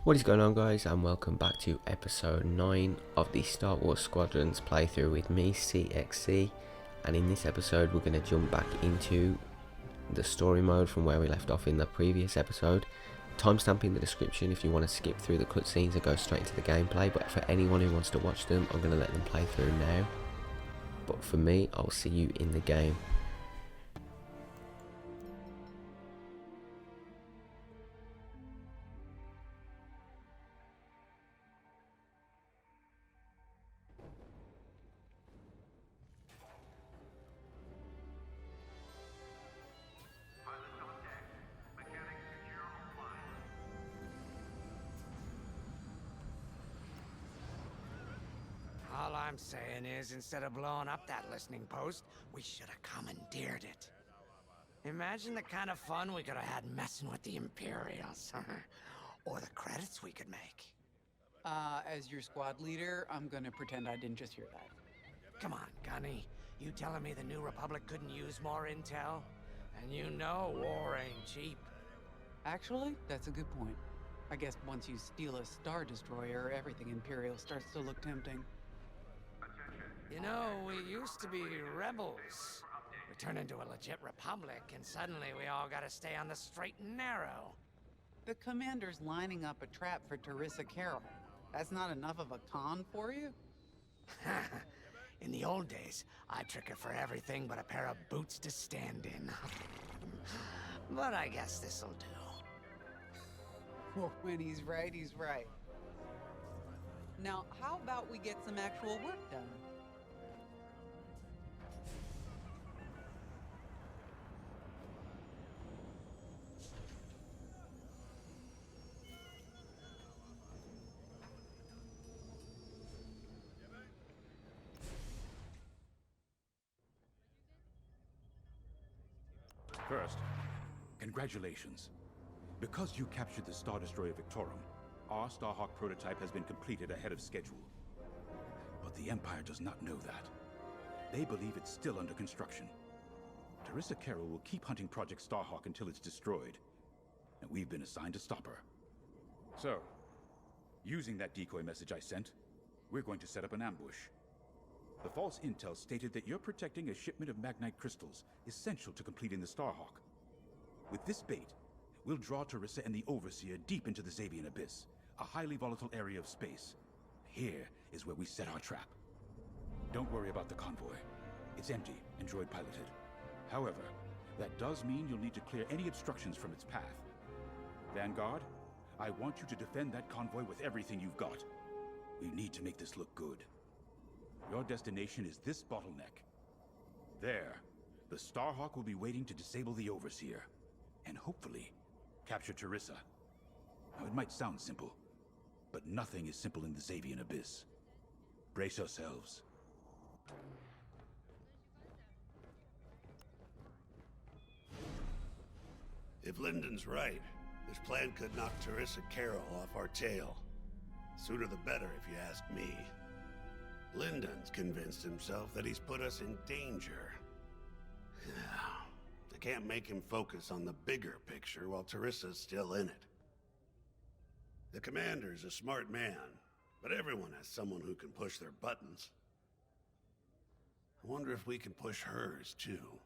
What is going on, guys, and welcome back to episode 9 of the Star Wars Squadrons playthrough with me, cxc, and in this episode we're going to jump back into the story mode from where we left off in the previous episode. Timestamp in the description if you want to skip through the cutscenes and go straight into the gameplay, but for anyone who wants to watch them, I'm going to let them play through now. But for me, I'll see you in the game. All I'm saying is, instead of blowing up that listening post, we should have commandeered it. Imagine the kind of fun we could have had messing with the Imperials. Or the credits we could make. As your squad leader, I'm gonna pretend I didn't just hear that. Come on, Gunny. You telling me the new Republic couldn't use more intel? And you know war ain't cheap. Actually, that's a good point. I guess once you steal a Star Destroyer, everything Imperial starts to look tempting. You know, we used to be rebels. We turned into a legit republic, and suddenly we all gotta stay on the straight and narrow. The commander's lining up a trap for Teresa Carroll. That's not enough of a con for you? In the old days, I'd trick her for everything but a pair of boots to stand in. But I guess this'll do. Well, when he's right, he's right. Now, how about we get some actual work done? First, congratulations. Because you captured the Star Destroyer Victorum, our Starhawk prototype has been completed ahead of schedule. But the Empire does not know that. They believe it's still under construction. Teresa Carroll will keep hunting Project Starhawk until it's destroyed, and we've been assigned to stop her. So, using that decoy message I sent, we're going to set up an ambush. The false intel stated that you're protecting a shipment of Magnite crystals, essential to completing the Starhawk. With this bait, we'll draw Teresa and the Overseer deep into the Xavian Abyss, a highly volatile area of space. Here is where we set our trap. Don't worry about the convoy. It's empty and droid piloted. However, that does mean you'll need to clear any obstructions from its path. Vanguard, I want you to defend that convoy with everything you've got. We need to make this look good. Your destination is this bottleneck. There, the Starhawk will be waiting to disable the Overseer, and hopefully, capture Teresa. Now, it might sound simple, but nothing is simple in the Xavian Abyss. Brace yourselves. If Lyndon's right, this plan could knock Teresa Carroll off our tail. Sooner the better, if you ask me. Lyndon's convinced himself that he's put us in danger. I can't make him focus on the bigger picture while Teresa's still in it. The commander's a smart man, but everyone has someone who can push their buttons. I wonder if we can push hers, too.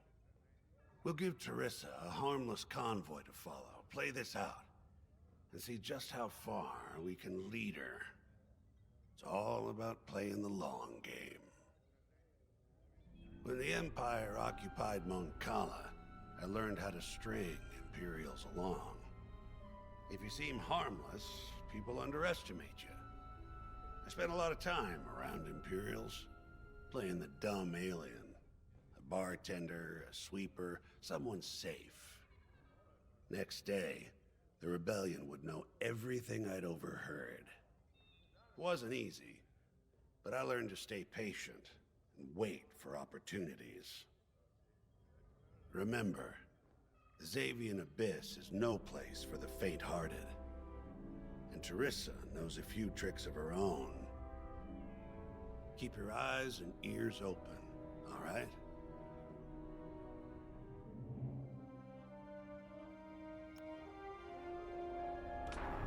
We'll give Teresa a harmless convoy to follow, play this out, and see just how far we can lead her. It's all about playing the long game. When the Empire occupied Mon Cala, I learned how to string Imperials along. If you seem harmless, people underestimate you. I spent a lot of time around Imperials, playing the dumb alien. A bartender, a sweeper, someone safe. Next day, the rebellion would know everything I'd overheard. It wasn't easy, but I learned to stay patient and wait for opportunities. Remember, the Xavian Abyss is no place for the faint-hearted. And Teresa knows a few tricks of her own. Keep your eyes and ears open, all right?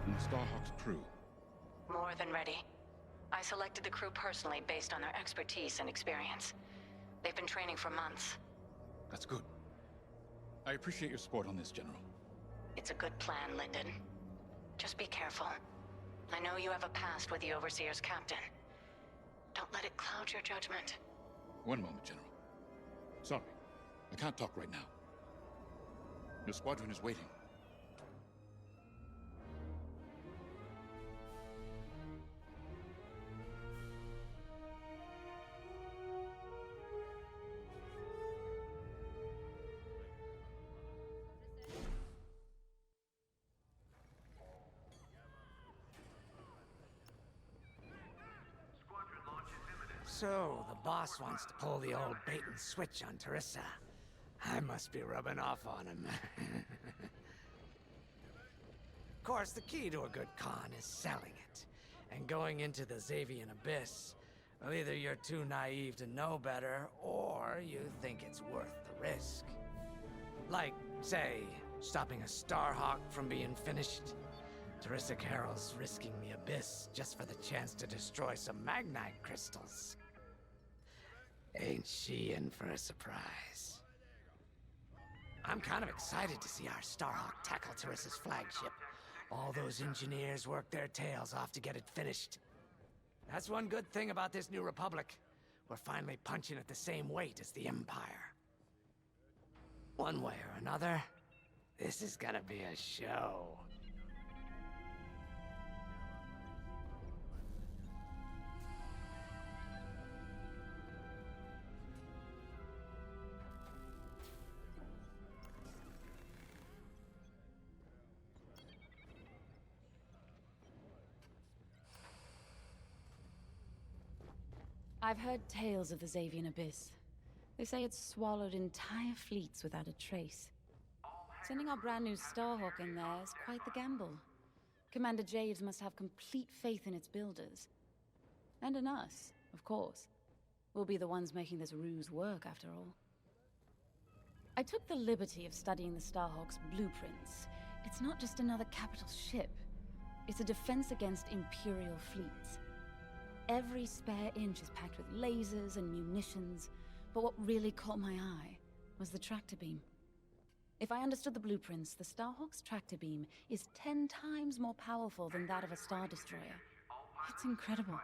from the Starhawk's crew. More than ready. I selected the crew personally based on their expertise and experience. They've been training for months. That's good. I appreciate your support on this, General. It's a good plan, Lyndon. Just be careful. I know you have a past with the Overseer's captain. Don't let it cloud your judgment. One moment, General. Sorry, I can't talk right now. Your squadron is waiting. So, the boss wants to pull the old bait and switch on Teresa. I must be rubbing off on him. Of course, the key to a good con is selling it. And going into the Xavian Abyss, well, either you're too naive to know better, or you think it's worth the risk. Like, say, stopping a Starhawk from being finished. Teresa Carroll's risking the Abyss just for the chance to destroy some Magnite crystals. Ain't she in for a surprise? I'm kind of excited to see our Starhawk tackle Teresa's flagship. All those engineers work their tails off to get it finished. That's one good thing about this new Republic. We're finally punching at the same weight as the Empire. One way or another, this is gonna be a show. I've heard tales of the Xavian Abyss. They say it's swallowed entire fleets without a trace. Sending our brand new Starhawk in there is quite the gamble. Commander Javes must have complete faith in its builders. And in us, of course. We'll be the ones making this ruse work, after all. I took the liberty of studying the Starhawk's blueprints. It's not just another capital ship. It's a defense against Imperial fleets. Every spare inch is packed with lasers and munitions, but what really caught my eye was the tractor beam. If I understood the blueprints, the Starhawk's tractor beam is 10 times more powerful than that of a Star Destroyer. It's incredible.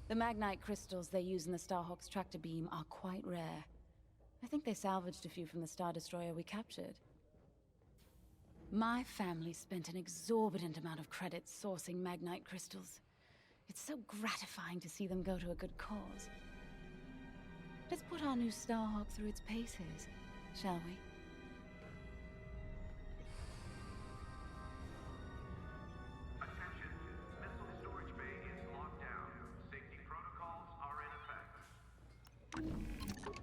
The Magnite crystals they use in the Starhawk's tractor beam are quite rare. I think they salvaged a few from the Star Destroyer we captured. My family spent an exorbitant amount of credits sourcing Magnite crystals. It's so gratifying to see them go to a good cause. Let's put our new Starhawk through its paces, shall we? Attention, missile storage bay is locked down. Safety protocols are in effect.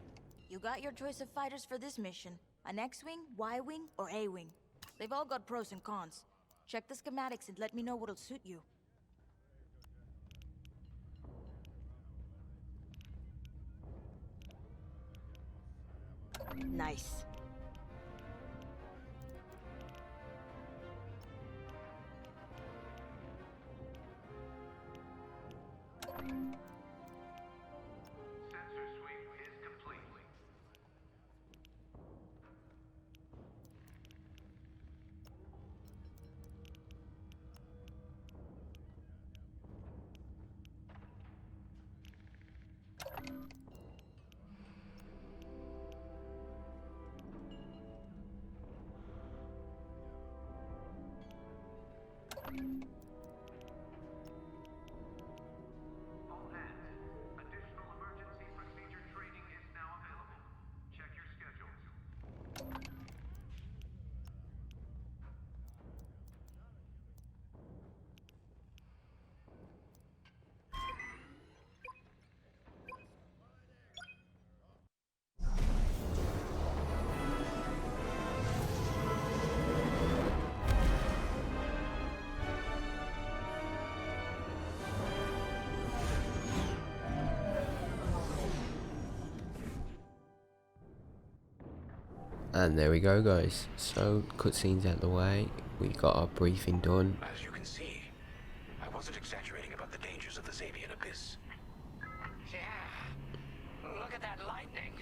You got your choice of fighters for this mission. An X-Wing, Y-Wing, or A-Wing. They've all got pros and cons. Check the schematics and let me know what'll suit you. Nice. Sensor sweep is complete. All hands, additional emergency procedure training is now available. Check your schedules. And there we go, guys. So, cutscenes out the way. we got our briefing done. As you can see, I wasn't exaggerating about the dangers of the Xavian Abyss. Yeah. Look at that lightning.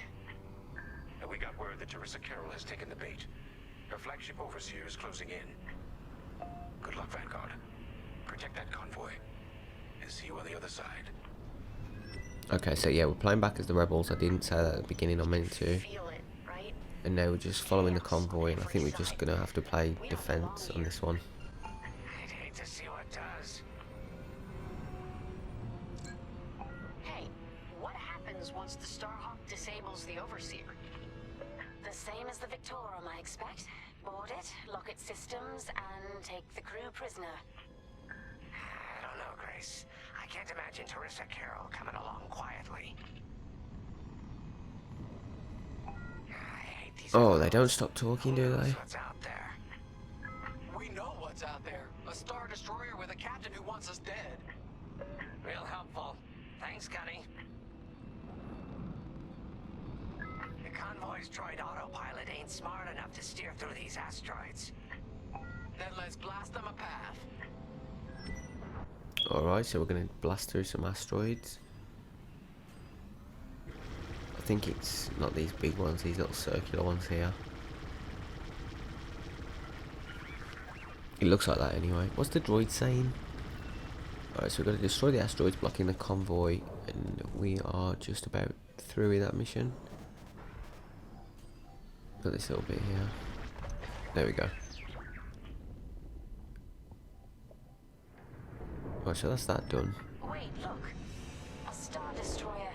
And we got word that Teresa Carroll has taken the bait. Her flagship overseer is closing in. Good luck, Vanguard. Protect that convoy. And see you on the other side. Okay, so yeah, we're playing back as the rebels. I didn't say that at the beginning, I meant to. Feel it, right? And now we're just following the convoy, and I think we're just gonna have to play defense on this one. I'd hate to see what does. Hey, what happens once the Starhawk disables the Overseer? The same as the Victorum, I expect. Board it, lock its systems, and take the crew prisoner. I don't know, Grace. I can't imagine Teresa Carroll coming along quietly. I hate these. Oh, they don't stop talking, do they? What's out there? We know what's out there. A Star Destroyer with a captain who wants us dead. Real helpful. Thanks, Gunny. The convoy's droid autopilot ain't smart enough to steer through these asteroids. Then let's blast them a path. Alright, so we're gonna blast through some asteroids. I think it's not these big ones, these little circular ones here. It looks like that anyway. What's the droid saying? Alright, so we're gonna destroy the asteroids blocking the convoy, and we are just about through with that mission. Got this little bit here. There we go. Right, so that's that done. Wait, look. A Star Destroyer.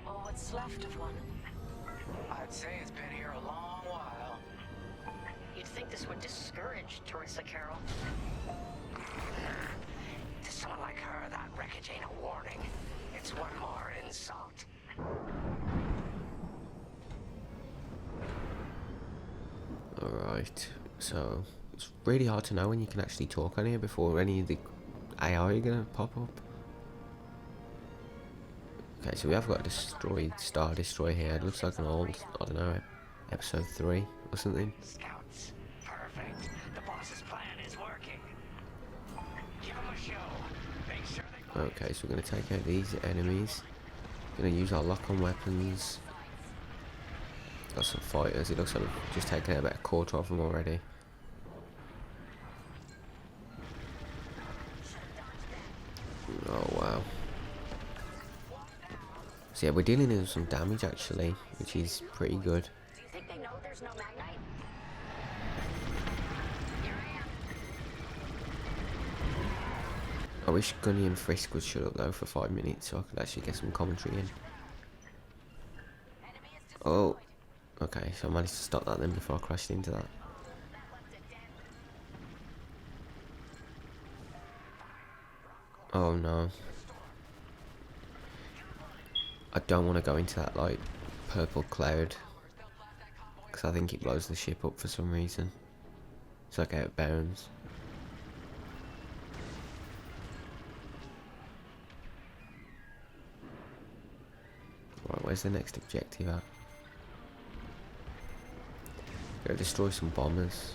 Or what's left of one. I'd say it's been here a long while. You'd think this would discourage Teresa Carroll. To someone like her, that wreckage ain't a warning. It's one more insult. Alright, so it's really hard to know when you can actually talk on here before any of the AI are gonna pop up. Okay, so we have got a destroyed Star Destroyer here. It looks like an old, I don't know, episode 3 or something. Scouts. Perfect. The boss's plan is working. Give them a show. Make sure they... Okay, so we're gonna take out these enemies. Gonna use our lock-on weapons. Got some fighters. It looks like we've just taken out about a quarter of them already. Oh wow. So yeah, we're dealing with some damage actually, which is pretty good. Do you think they know there's no Magnite? I wish Gunny and Frisk would shut up though for 5 minutes so I could actually get some commentary in. Oh, okay, so I managed to stop that then before I crashed into that. Oh no. I don't want to go into that like purple cloud because I think it blows the ship up for some reason. It's like out of bounds. Right, where's the next objective at? Go destroy some bombers.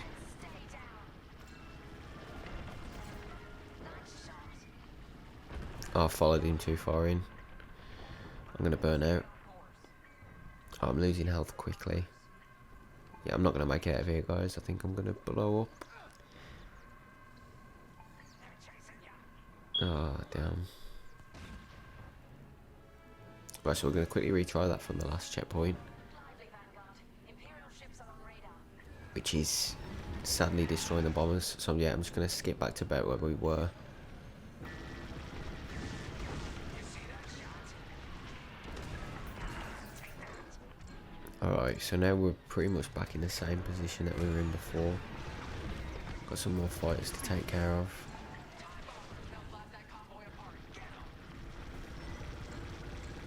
Oh, I followed him too far in. I'm gonna burn out. Oh, I'm losing health quickly. Yeah, I'm not gonna make it out of here, guys. I think I'm gonna blow up. Oh, damn. Right, so we're gonna quickly retry that from the last checkpoint, which is sadly destroying the bombers. So yeah, I'm just gonna skip back to about where we were. Alright, so now we're pretty much back in the same position that we were in before. Got some more fighters to take care of.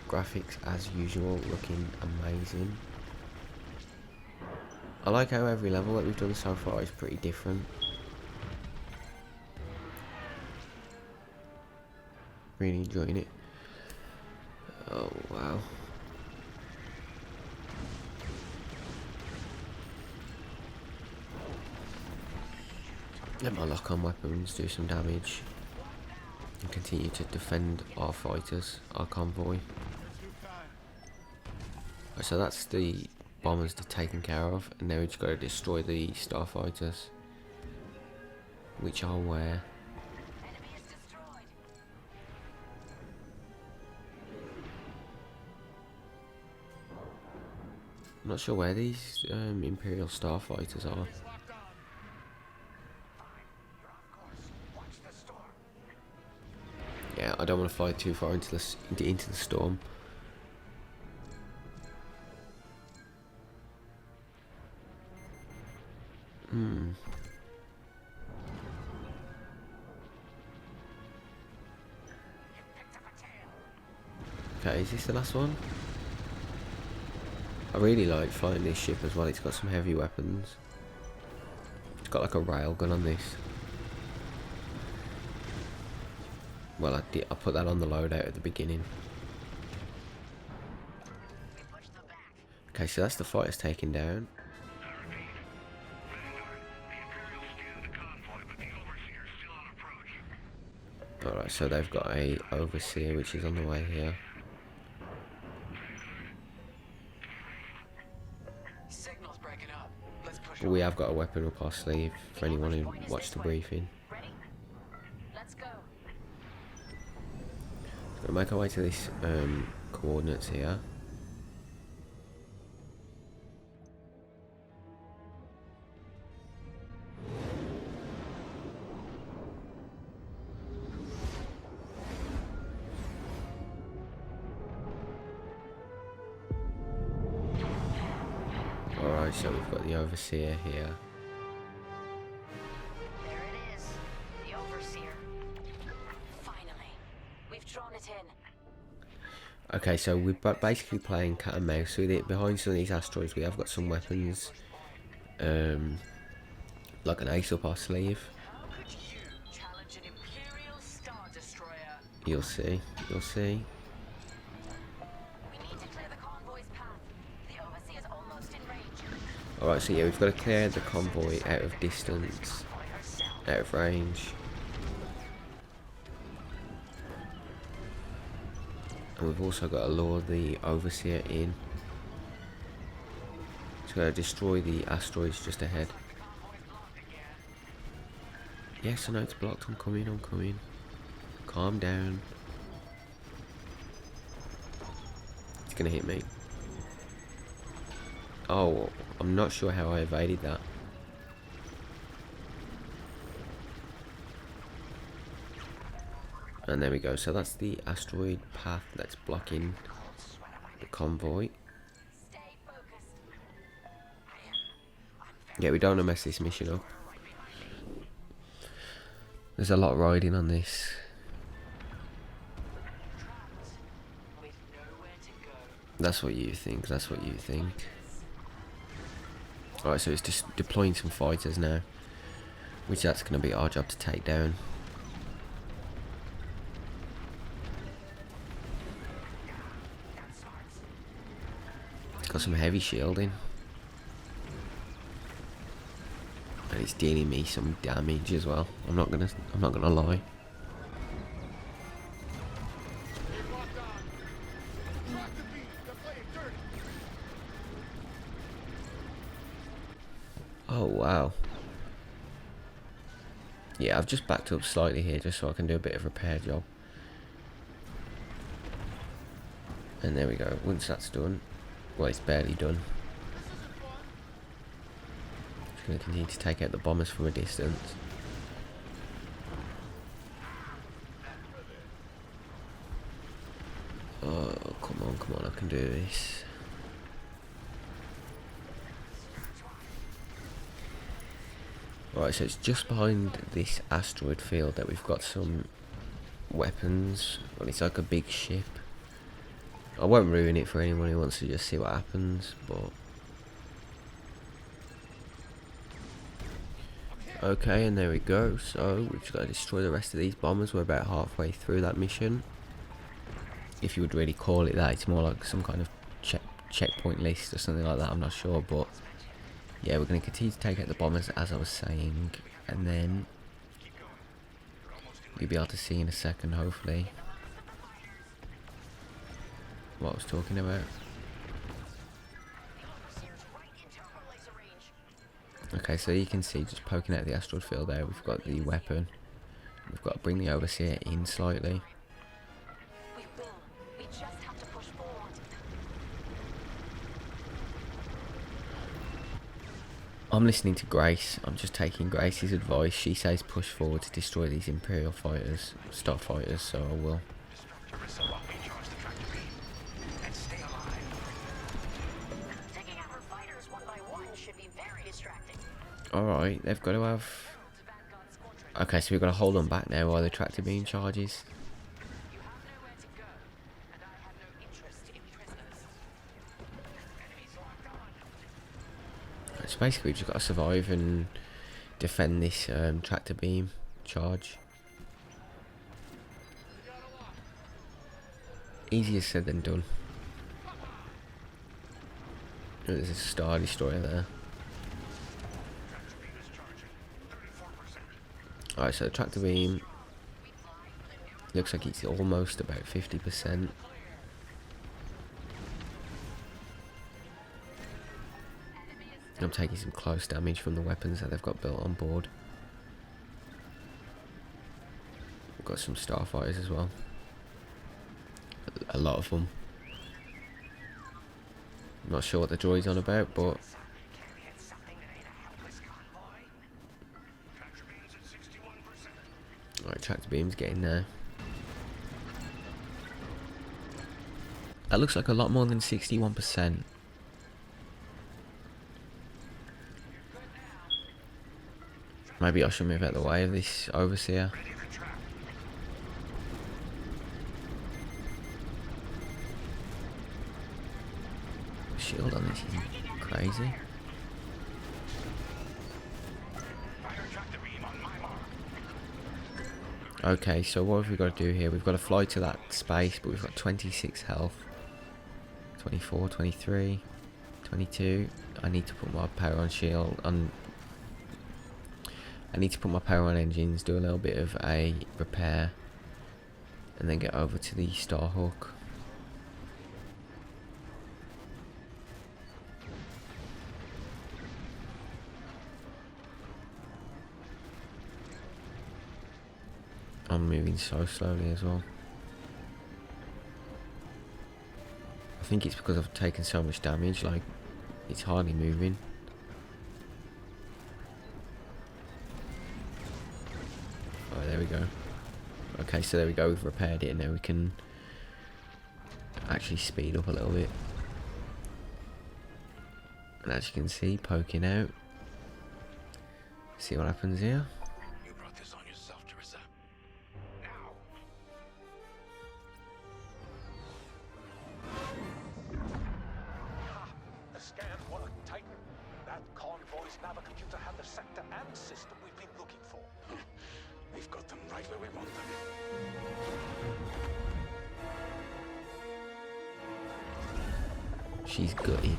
Graphics as usual looking amazing. I like how every level that we've done so far is pretty different. Really enjoying it. Oh wow. Our lock-on weapons do some damage. And continue to defend our fighters, our convoy. Right, so that's the bombers taken care of, and now we've just got to destroy the starfighters, which are where? I'm not sure where these Imperial starfighters are. Yeah, I don't want to fly too far into the storm. Okay, is this the last one? I really like flying this ship as well. It's got some heavy weapons. It's got like a railgun on this. Well, I put that on the loadout at the beginning. Okay, so that's the fighters taken down. Alright, so they've got a overseer which is on the way here. But we have got a weapon up our sleeve for anyone who watched the briefing. We'll make our way to this coordinates here. Alright, so we've got the overseer here. There it is, the overseer. Finally, we've drawn it in. Okay, so we're basically playing cat and mouse with it. Behind some of these asteroids we have got some weapons, like an ace up our sleeve. How could you challenge an Imperial Star Destroyer? You'll see, you'll see. We need to clear the convoy's path. The overseer's almost in range. Alright, so yeah, we've got to clear the convoy out of distance, out of range. And we've also got to lure the overseer in. Just got to destroy the asteroids just ahead. Yes, I know it's blocked. I'm coming, I'm coming. Calm down. It's gonna hit me. Oh, I'm not sure how I evaded that. And there we go. So that's the asteroid path that's blocking the convoy. Yeah, we don't want to mess this mission up. There's a lot riding on this. That's what you think, that's what you think. Alright, so it's just deploying some fighters now, which that's going to be our job to take down. It's got some heavy shielding. And it's dealing me some damage as well. I'm not gonna lie. Oh wow. Yeah, I've just backed up slightly here just so I can do a bit of repair job. And there we go. Once that's done, well, it's barely done. Just going to continue to take out the bombers from a distance. Oh, come on, I can do this. Right, so it's just behind this asteroid field that we've got some weapons. Well, it's like a big ship. I won't ruin it for anyone who wants to just see what happens, but... Okay, and there we go. So, we've just got to destroy the rest of these bombers. We're about halfway through that mission. If you would really call it that, it's more like some kind of checkpoint list or something like that, I'm not sure, but... Yeah, we're going to continue to take out the bombers, as I was saying, and then you'll be able to see in a second, hopefully, what I was talking about. Okay, so you can see just poking out the asteroid field there, we've got the weapon. We've got to bring the overseer in slightly. We will. We just have to push forward. I'm listening to Grace. I'm just taking Grace's advice. She says push forward to destroy these Imperial fighters, starfighters, so I will. Taking out our fighters one by one should be very distracting. Alright, they've got to have... Okay, so we've got to hold them back now while the tractor beam charges. You have nowhere to go, and I have no interest in prisoners. Enemies locked on. So basically we've just got to survive and defend this tractor beam charge. Easier said than done. Oh, there's a Star Destroyer there. Alright, so the tractor beam looks like it's almost about 50%. I'm taking some close damage from the weapons that they've got built on board. We've got some starfighters as well. A lot of them. I'm not sure what the droid's on about, but... Alright, tractor beam's getting there. That looks like a lot more than 61%. Maybe I should move out of the way of this overseer. Shield on this is crazy. Okay, so what have we got to do here? We've got to fly to that space, but we've got 26 health. 24, 23, 22. I need to put my power on shield on. I need to put my power on engines, do a little bit of a repair, and then get over to the Starhawk. I'm moving so slowly as well. I think it's because I've taken so much damage, like, it's hardly moving. Oh, there we go. Okay, so there we go, we've repaired it, and now we can actually speed up a little bit. And as you can see, poking out. See what happens here. You brought this on yourself, Teresa. Now. The scans work, Titan. That convoy's navicomputer had the sector and system we've been looking for. We've got them right where we want them. She's gutted.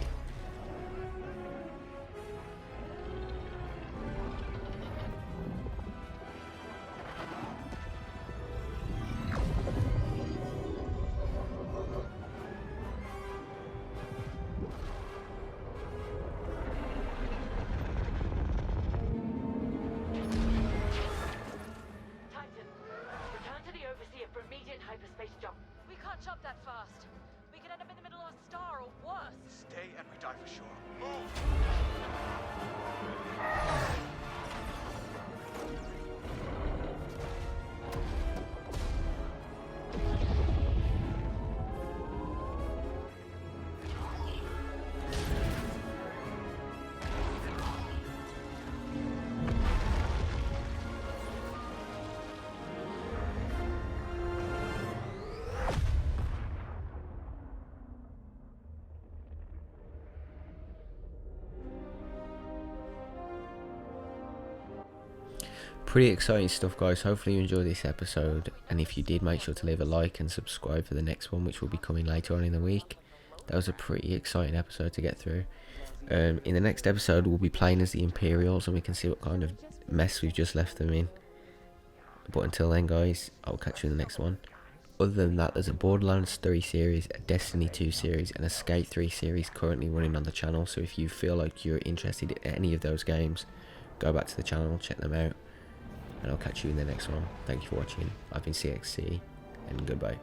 Titan, return to the Overseer for immediate hyperspace jump. We can't jump that fast. We could end up in the middle of a star or worse. Stay and we die for sure. Move! Pretty exciting stuff, guys. Hopefully you enjoyed this episode, and if you did, make sure to leave a like and subscribe for the next one, which will be coming later on in the week. That was a pretty exciting episode to get through. In the next episode we'll be playing as the Imperials, and we can see what kind of mess we've just left them in. But until then, guys, I'll catch you in the next one. Other than that, there's a Borderlands 3 series, a Destiny 2 series, and a Skate 3 series currently running on the channel. So if you feel like you're interested in any of those games, go back to the channel, check them out, and I'll catch you in the next one. Thank you for watching. I've been cxc, and goodbye.